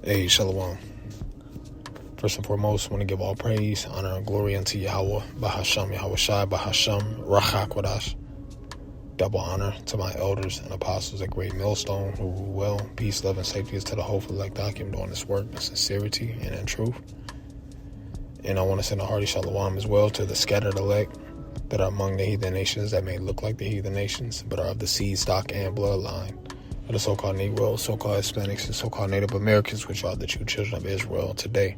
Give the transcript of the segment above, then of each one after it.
Hey, Shalom. First and foremost, I want to give all praise, honor, and glory unto Yahweh, Bahasham, Yahweh Shai, Bahasham, Rachakwadash. Double honor to my elders and apostles at Great Millstone who rule well. Peace, love, and safety is to the hopeful elect Akim doing this work in sincerity and in truth. And I want to send a hearty shalom as well to the scattered elect that are among the heathen nations that may look like the heathen nations, but are of the seed, stock, and bloodline of the so-called Negroes, so-called Hispanics, and so-called Native Americans, which are the true children of Israel today.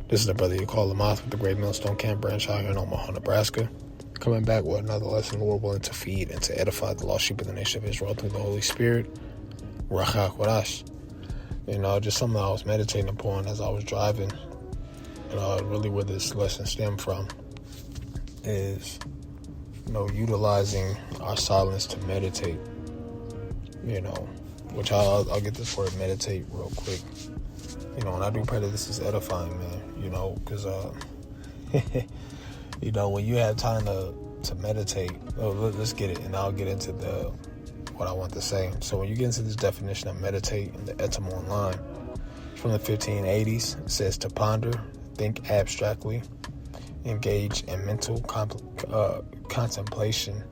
This is the brother you call Lamoth with the Great Millstone Camp branch out here in Omaha, Nebraska, coming back with another lesson, Lord willing, to feed and to edify the lost sheep of the nation of Israel through the Holy Spirit. Rachakwadash. Just something I was meditating upon as I was driving. Really where this lesson stemmed from is, utilizing our silence to meditate, which I'll get this word meditate real quick. And I do pray that this is edifying, man, because, when you have time to meditate, let's get it, and I'll get into what I want to say. So when you get into this definition of meditate in the Etam Online, from the 1580s, it says to ponder, think abstractly, engage in mental contemplation,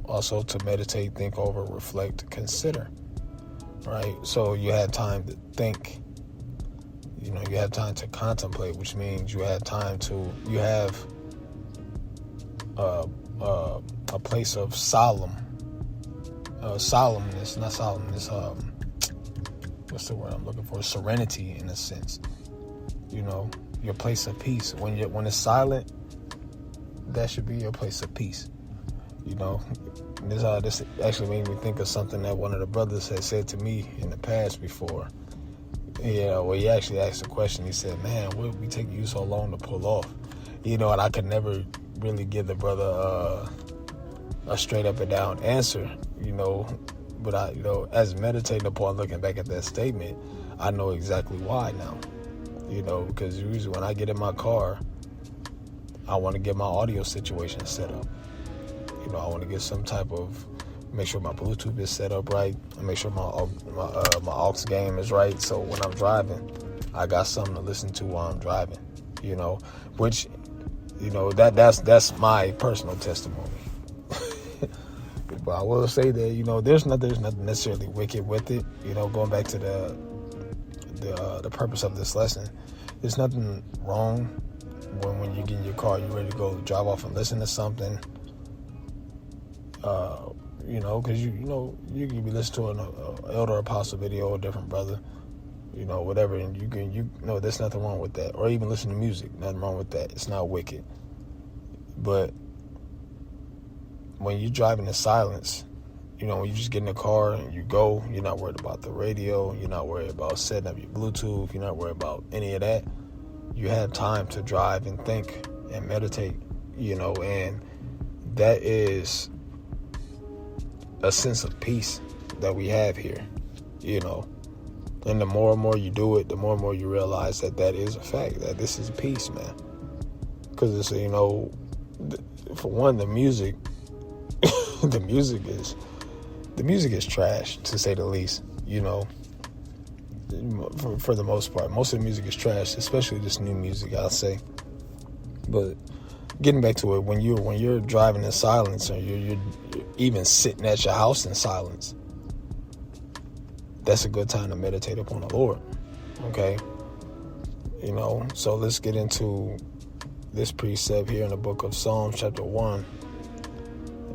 also to meditate, think over, reflect, consider, right? So you have time to think, you have time to contemplate, which means you have a place of solemnness, not solemnness, what's the word I'm looking for? Serenity, in a sense. Your place of peace. When it's silent, that should be your place of peace. This actually made me think of something that one of the brothers had said to me in the past before. Well, he actually asked a question. He said, "Man, what would be taking you so long to pull off?" And I could never really give the brother a straight up and down answer. But I, as meditating upon looking back at that statement, I know exactly why now. Because usually when I get in my car, I want to get my audio situation set up. I want to get some type of, make sure my Bluetooth is set up right, and make sure my aux game is right. So when I'm driving, I got something to listen to while I'm driving. Which, that's my personal testimony. But I will say that there's nothing necessarily wicked with it. Going back to the purpose of this lesson, there's nothing wrong when you get in your car, you're ready to go drive off and listen to something. Because you can be listening to an elder apostle video, a different brother, whatever, and you can there's nothing wrong with that. Or even listen to music, nothing wrong with that. It's not wicked. But when you're driving in silence, when you just get in the car and you go, you're not worried about the radio, you're not worried about setting up your Bluetooth, you're not worried about any of that. You have time to drive and think and meditate, and that is a sense of peace that we have here, and the more and more you do it, the more and more you realize that is a fact, that this is peace, man. Because it's, for one, the music is trash, to say the least. For the most part, most of the music is trash, especially this new music, I'll say. But getting back to it, when you're driving in silence, or you're even sitting at your house in silence, that's a good time to meditate upon the Lord. Okay, so let's get into this precept here in the book of Psalms, chapter 1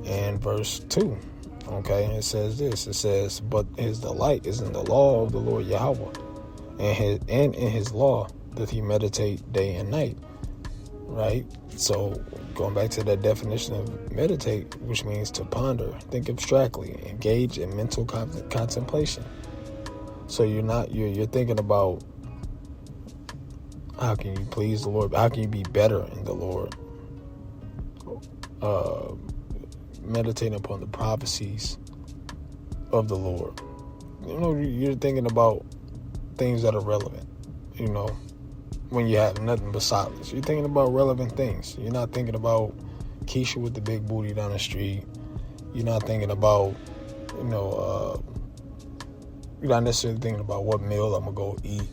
and verse 2. Okay, it says this. It says, "But his delight is in the law of the Lord Yahweh, and in his law doth he meditate day and night." Right? So going back to that definition of meditate, which means to ponder, think abstractly, engage in mental contemplation. So you're thinking about, how can you please the Lord? How can you be better in the Lord? Meditating upon the prophecies of the Lord. You're thinking about things that are relevant, when you have nothing but silence. You're thinking about relevant things. You're not thinking about Keisha with the big booty down the street. You're not thinking about, You're not necessarily thinking about what meal I'm going to go eat.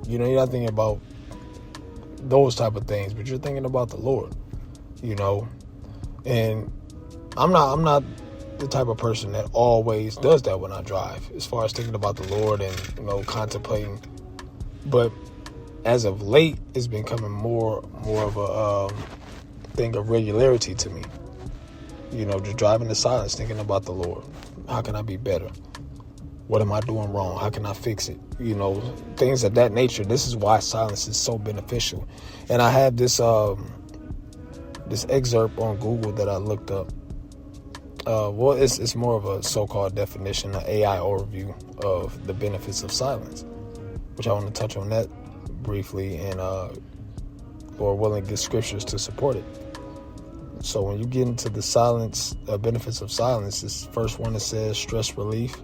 You know, you're not thinking about those type of things, but you're thinking about the Lord, you know. And I'm not the type of person that always does that when I drive, as far as thinking about the Lord and, you know, contemplating. But as of late, it's becoming more of a thing of regularity to me. You know, just driving in silence, thinking about the Lord. How can I be better? What am I doing wrong? How can I fix it? You know, things of that nature. This is why silence is so beneficial. And I have this excerpt on Google that I looked up. Well, it's more of a so-called definition, an AI overview of the benefits of silence, which I want to touch on that briefly, and Lord willing, get scriptures to support it. So when you get into the silence, benefits of silence, this first one, it says stress relief.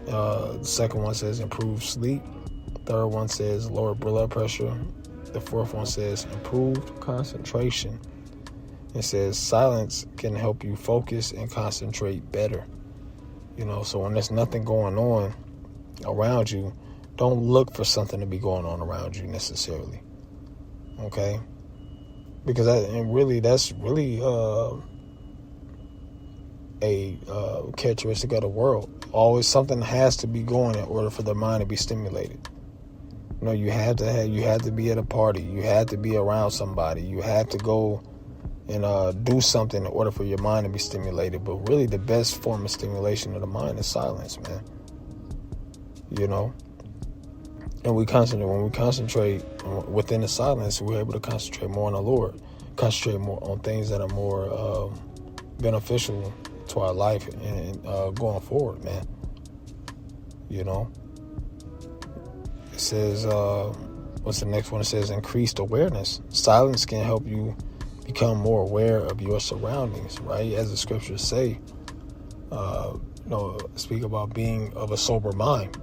The second one says improved sleep. Third one says lower blood pressure. The fourth one says improved concentration. It says silence can help you focus and concentrate better. You know, so when there's nothing going on around you, don't look for something to be going on around you necessarily. Okay? Because that's really a characteristic of the world. Always something has to be going in order for the mind to be stimulated. You know, you had to be at a party. You had to be around somebody. You had to go and do something in order for your mind to be stimulated. But really, the best form of stimulation of the mind is silence, man. You know, and when we concentrate within the silence, we're able to concentrate more on the Lord, concentrate more on things that are more beneficial to our life and going forward, man. You know, it says, what's the next one? It says increased awareness. Silence can help you become more aware of your surroundings, right? As the scriptures say, speak about being of a sober mind.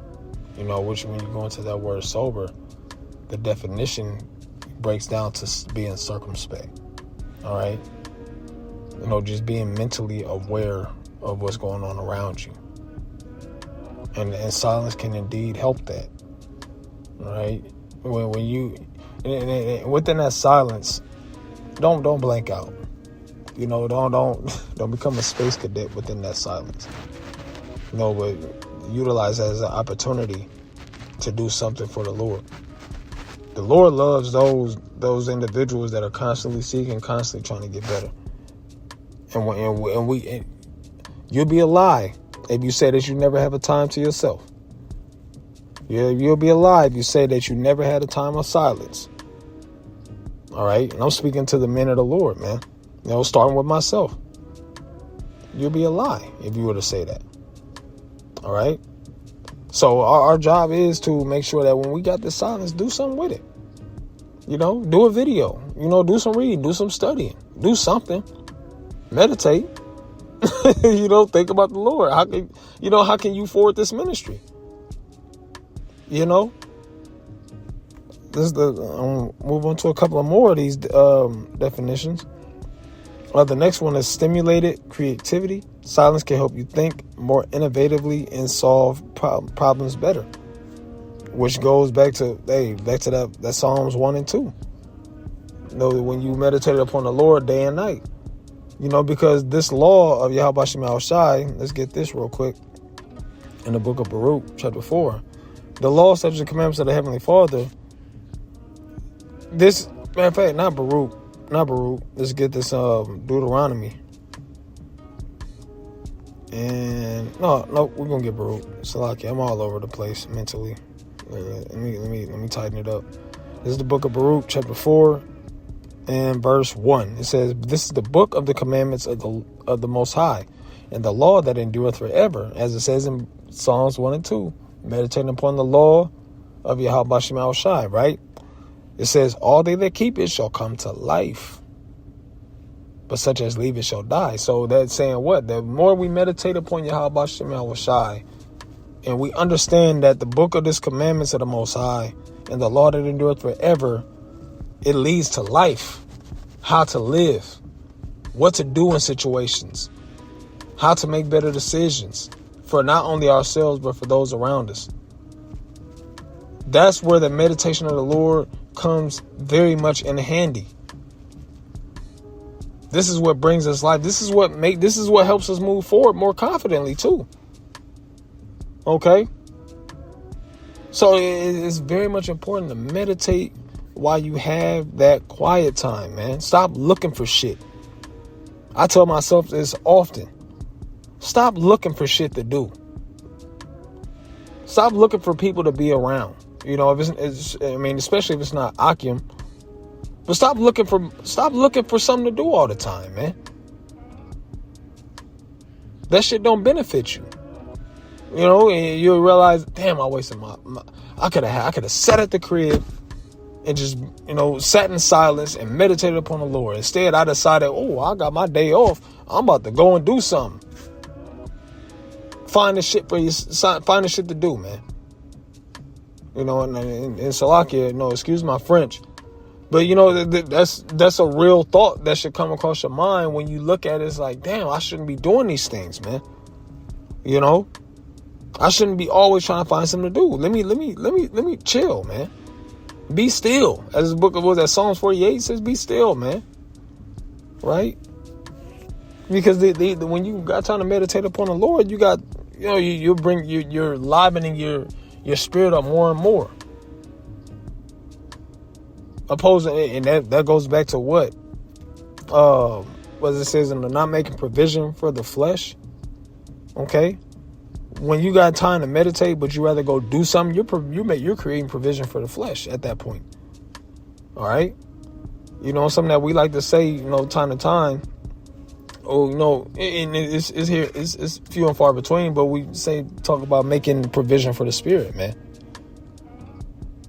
You know, which when you go into that word sober, the definition breaks down to being circumspect. All right. You know, just being mentally aware of what's going on around you. And silence can indeed help that. All right. When you, and within that silence, don't blank out. You know, don't become a space cadet within that silence. You know, but utilize it as an opportunity to do something for the Lord. The Lord loves those individuals that are constantly seeking, constantly trying to get better. And you'll be a lie if you say that you never have a time to yourself. You'll be a lie if you say that you never had a time of silence. All right, and I'm speaking to the men of the Lord, man. You know, starting with myself. You'll be a lie if you were to say that. All right. So our job is to make sure that when we got this silence, do something with it. You know, do a video, you know, do some reading, do some studying, do something, meditate, you know, think about the Lord. How can you forward this ministry? You know, I'll move on to a couple of more of these definitions. The next one is stimulated creativity. Silence can help you think more innovatively and solve problems better, which goes back to that Psalms 1 and 2. You know, when you meditate upon the Lord day and night, you know, because this law of Yahweh Shem Shai, let's get this real quick. In the book of Baruch, chapter 4, the law, statutes, and commandments of the Heavenly Father. This, matter of fact, not Baruch. Let's get this Deuteronomy. And no, we're gonna get Baruch. Salaki, I'm all over the place mentally. Let me tighten it up. This is the book of Baruch, chapter 4, and verse 1. It says, "This is the book of the commandments of the Most High, and the law that endureth forever," as it says in Psalms 1 and 2. Meditating upon the law of Yahweh Shem Shai, right? It says, "All they that keep it shall come to life, but such as leave it shall die." So that's saying what? The more we meditate upon Yahweh Shem Shai, and we understand that the book of this commandments of the Most High and the law that endureth forever, it leads to life, how to live, what to do in situations, how to make better decisions, for not only ourselves, but for those around us. That's where the meditation of the Lord comes very much in handy. This is what brings us life. This is what helps us move forward more confidently too. Okay? So it's very much important to meditate while you have that quiet time, man. Stop looking for shit. I tell myself this often. Stop looking for shit to do. Stop looking for people to be around. You know, if especially if it's not Akim. But stop looking for something to do all the time, man. That shit don't benefit you. You know, and you'll realize, damn, I wasted I could have sat at the crib and just, sat in silence and meditated upon the Lord. Instead, I decided, I got my day off. I'm about to go and do something. Find the shit to do, man. And Salakia, excuse my French. But, that's a real thought that should come across your mind when you look at it. It's like, damn, I shouldn't be doing these things, man. I shouldn't be always trying to find something to do. Let me chill, man. Be still. As the book of Psalms 48 says, be still, man. Right? Because when you got time to meditate upon the Lord, you got, you're livening your spirit up more and more. And that goes back to what it says in the not making provision for the flesh. Okay? When you got time to meditate, but you rather go do something, you're creating provision for the flesh at that point. All right? Something that we like to say, time to time. And it's few and far between, but we talk about making provision for the spirit, man.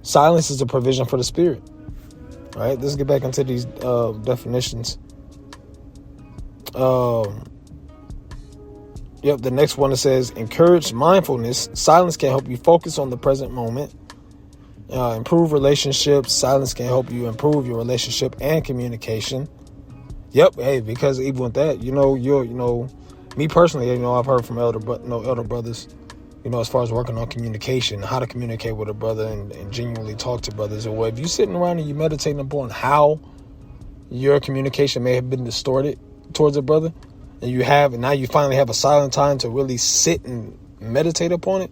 Silence is a provision for the spirit. All right, let's get back into these definitions. The next one, it says, encourage mindfulness. Silence can help you focus on the present moment. Improve relationships. Silence can help you improve your relationship and communication. Yep, hey, because even with that, me personally, I've heard from elder brothers, as far as working on communication, how to communicate with a brother and genuinely talk to brothers. Or if you're sitting around and you're meditating upon how your communication may have been distorted towards a brother, and now you finally have a silent time to really sit and meditate upon it,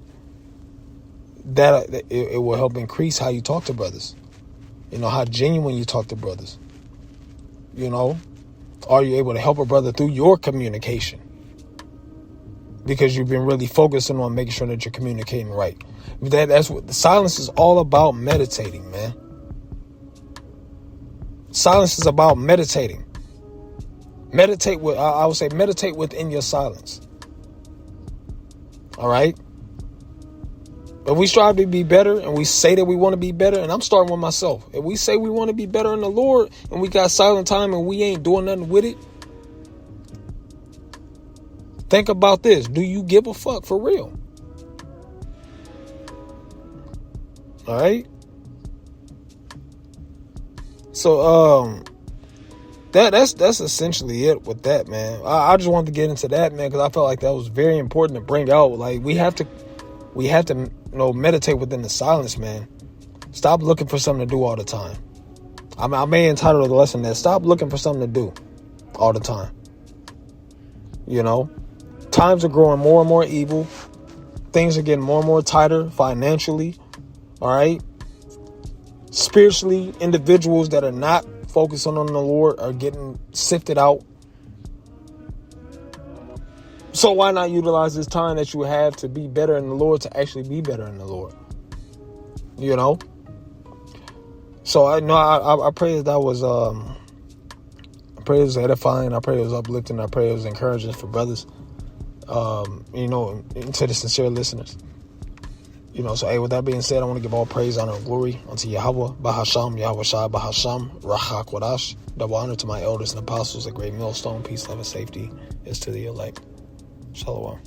that it will help increase how you talk to brothers. How genuine you talk to brothers. Are you able to help a brother through your communication? Because you've been really focusing on making sure that you're communicating right. That's what the silence is all about, meditating, man. Silence is about meditating. I would say meditate within your silence. All right? If we strive to be better and we say that we want to be better, and I'm starting with myself. If we say we want to be better in the Lord and we got silent time and we ain't doing nothing with it, think about this. Do you give a fuck for real? All right? So, that's essentially it with that, man. I just wanted to get into that, man, because I felt like that was very important to bring out. Like, we have to meditate within the silence, man. Stop looking for something to do all the time. I may entitle the lesson that stop looking for something to do all the time. Times are growing more and more evil. Things are getting more and more tighter financially. All right. Spiritually, individuals that are not focusing on the Lord are getting sifted out. So why not utilize this time that you have to be better in the Lord to actually be better in the Lord? So I pray that was I pray it was edifying. I pray it was uplifting. I pray it was encouraging for brothers. To the sincere listeners. So hey, with that being said, I want to give all praise, honor, and glory unto Yahweh, Bahasham, Yahweh Shai, Bahasham, Raha Kodash. Double honor to my elders and apostles, a great millstone, peace, love, and safety is to the elect. Shalom.